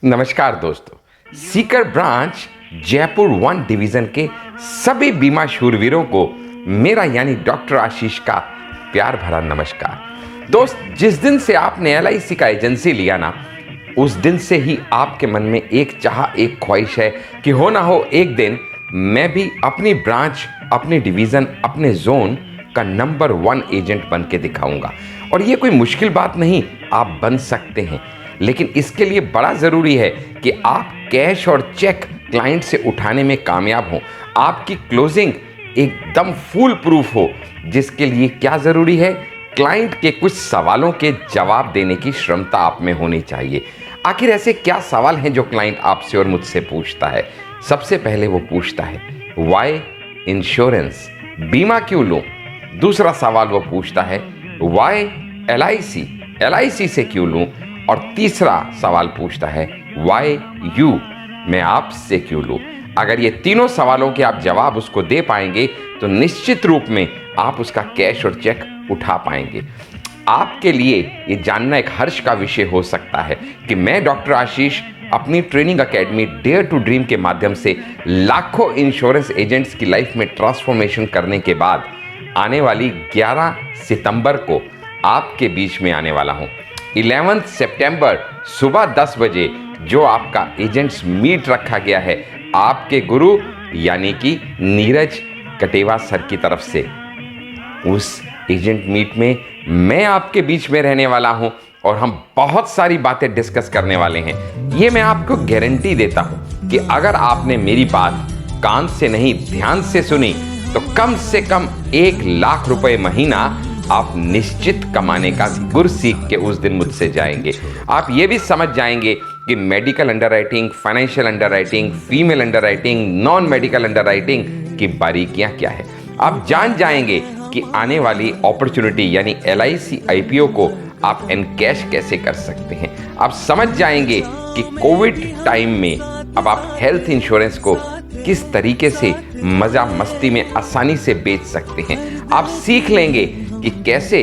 नमस्कार दोस्तों, Sikar branch Jaipur 1 division के सभी बीमा शूरवीरों को मेरा यानी डॉक्टर आशीष का प्यार भरा नमस्कार। दोस्त, जिस दिन से आपने LIC का एजेंसी लिया ना, उस दिन से ही आपके मन में एक चाह, एक ख्वाहिश है कि हो ना हो एक दिन मैं भी अपनी ब्रांच, अपने डिवीजन, अपने जोन का नंबर 1 एजेंट बन के दिखाऊंगा। और ये कोई मुश्किल बात नहीं, आप बन सकते हैं, लेकिन इसके लिए बड़ा ज़रूरी है कि आप कैश और चेक क्लाइंट से उठाने में कामयाब हों, आपकी क्लोजिंग एकदम फूल प्रूफ हो। जिसके लिए क्या ज़रूरी है? क्लाइंट के कुछ सवालों के जवाब देने की क्षमता आप में होनी चाहिए। आखिर ऐसे क्या सवाल हैं जो क्लाइंट आपसे और मुझसे पूछता है? सबसे पहले वो पूछता है वाई इंश्योरेंस, बीमा क्यों लूँ? दूसरा सवाल वो पूछता है वाई LIC से क्यों लूँ? और तीसरा सवाल पूछता है वाई यू, मैं आपसे क्यों लूँ? अगर ये तीनों सवालों के आप जवाब उसको दे पाएंगे तो निश्चित रूप में आप उसका कैश और चेक उठा पाएंगे। आपके लिए ये जानना एक हर्ष का विषय हो सकता है कि मैं डॉक्टर आशीष अपनी training academy dare to dream के माध्यम से लाखों इंश्योरेंस एजेंट्स की लाइफ में ट्रांसफॉर्मेशन करने के बाद आने वाली 11 सितंबर को आपके बीच में आने वाला हूँ। 11 सितंबर सुबह 10 बजे जो आपका एजेंट्स मीट रखा गया है आपके गुरु यानी कि नीरज कटेवा सर की तरफ से, उस एजेंट मीट में मैं आपके बीच में रहने वाला हूं और हम बहुत सारी बातें डिस्कस करने वाले हैं। ये मैं आपको गारंटी देता हूं कि अगर आपने मेरी बात कान से नहीं ध्यान से सुनी तो कम से कम 1 लाख रुपए महीना आप निश्चित कमाने का गुर सीख के उस दिन मुझसे जाएंगे। आप ये भी समझ जाएंगे कि medical underwriting, financial underwriting, female underwriting, non medical underwriting की बारीकियां क्या है। आप जान जाएंगे कि आने वाली अपॉर्चुनिटी यानी LIC IPO को आप एनकैश कैसे कर सकते हैं। आप समझ जाएंगे कि कोविड टाइम में अब आप हेल्थ इंश्योरेंस को किस तरीके से मजा मस्ती में आसानी से बेच सकते हैं। आप सीख लेंगे कि कैसे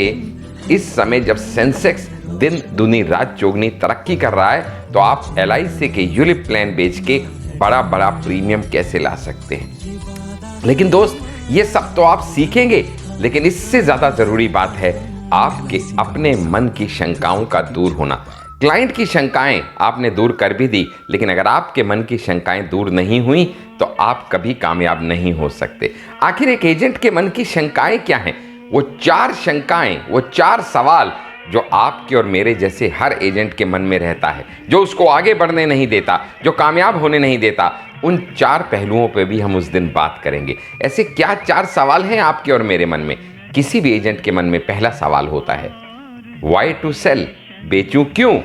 इस समय जब सेंसेक्स दिन दुनी रात चौगनी तरक्की कर रहा है तो आप LIC के यूलिप प्लान बेच के बड़ा बड़ा प्रीमियम कैसे ला सकते हैं। लेकिन दोस्त, ये सब तो आप सीखेंगे, लेकिन इससे ज्यादा जरूरी बात है आपके अपने मन की शंकाओं का दूर होना। क्लाइंट की शंकाएं आपने दूर कर भी दी, लेकिन अगर आपके मन की शंकाएं दूर नहीं हुई तो आप कभी कामयाब नहीं हो सकते। आखिर एक एजेंट के मन की शंकाएं क्या हैं? वो 4 शंकाएं, वो 4 सवाल जो आपके और मेरे जैसे हर एजेंट के मन में रहता है, जो उसको आगे बढ़ने नहीं देता, जो कामयाब होने नहीं देता। उन 4 पहलुओं पे भी हम उस दिन बात करेंगे। ऐसे क्या 4 सवाल हैं आपके और मेरे मन में? किसी भी एजेंट के मन में पहला सवाल होता है वाई टू सेल, बेचूं क्यों?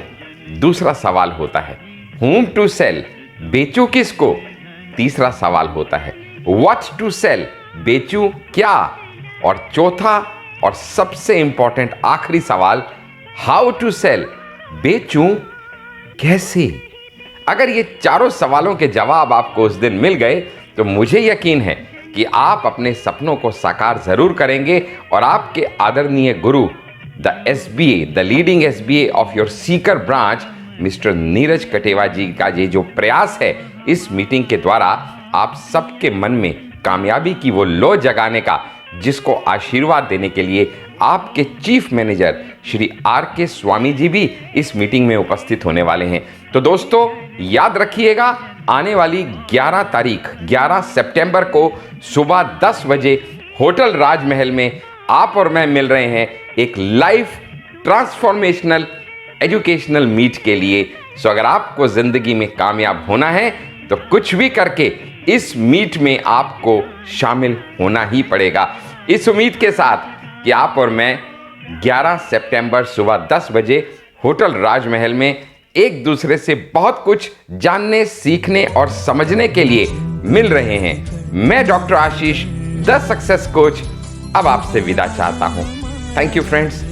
दूसरा सवाल होता है whom टू सेल, बेचूं किसको? तीसरा सवाल होता है what टू सेल, बेचूं क्या? और चौथा और सबसे इंपॉर्टेंट आखिरी सवाल हाउ टू सेल, बेचूं कैसे? अगर ये चारों सवालों के जवाब आपको उस दिन मिल गए तो मुझे यकीन है कि आप अपने सपनों को साकार जरूर करेंगे और आपके आदरणीय गुरु the SBA, the leading SBA of your seeker branch, mister Neeraj Kateva ji का ये जो प्रयास है, इस मीटिंग के द्वारा आप सबके मन में कामयाबी की वो लो जगाने का, जिसको आशीर्वाद देने के लिए आपके chief manager Shri RK Swami ji भी इस मीटिंग में उपस्थित होने वाले हैं। तो दोस्तों, याद रखिएगा, आने वाली 11 तारीख 11 सितंबर को सुबह 10 बजे होटल राजमहल में आप और मैं मिल रहे हैं एक लाइव ट्रांसफॉर्मेशनल एजुकेशनल मीट के लिए। सो अगर आपको जिंदगी में कामयाब होना है तो कुछ भी करके इस मीट में आपको शामिल होना ही पड़ेगा। इस उम्मीद के साथ कि आप और मैं 11 सितंबर सुबह 10 बजे होटल राजमहल में एक दूसरे से बहुत कुछ जानने, सीखने और समझने के लिए मिल रहे हैं। मैं doctor Ashish, the success coach, अब आपसे विदा चाहता हूं। Thank you friends.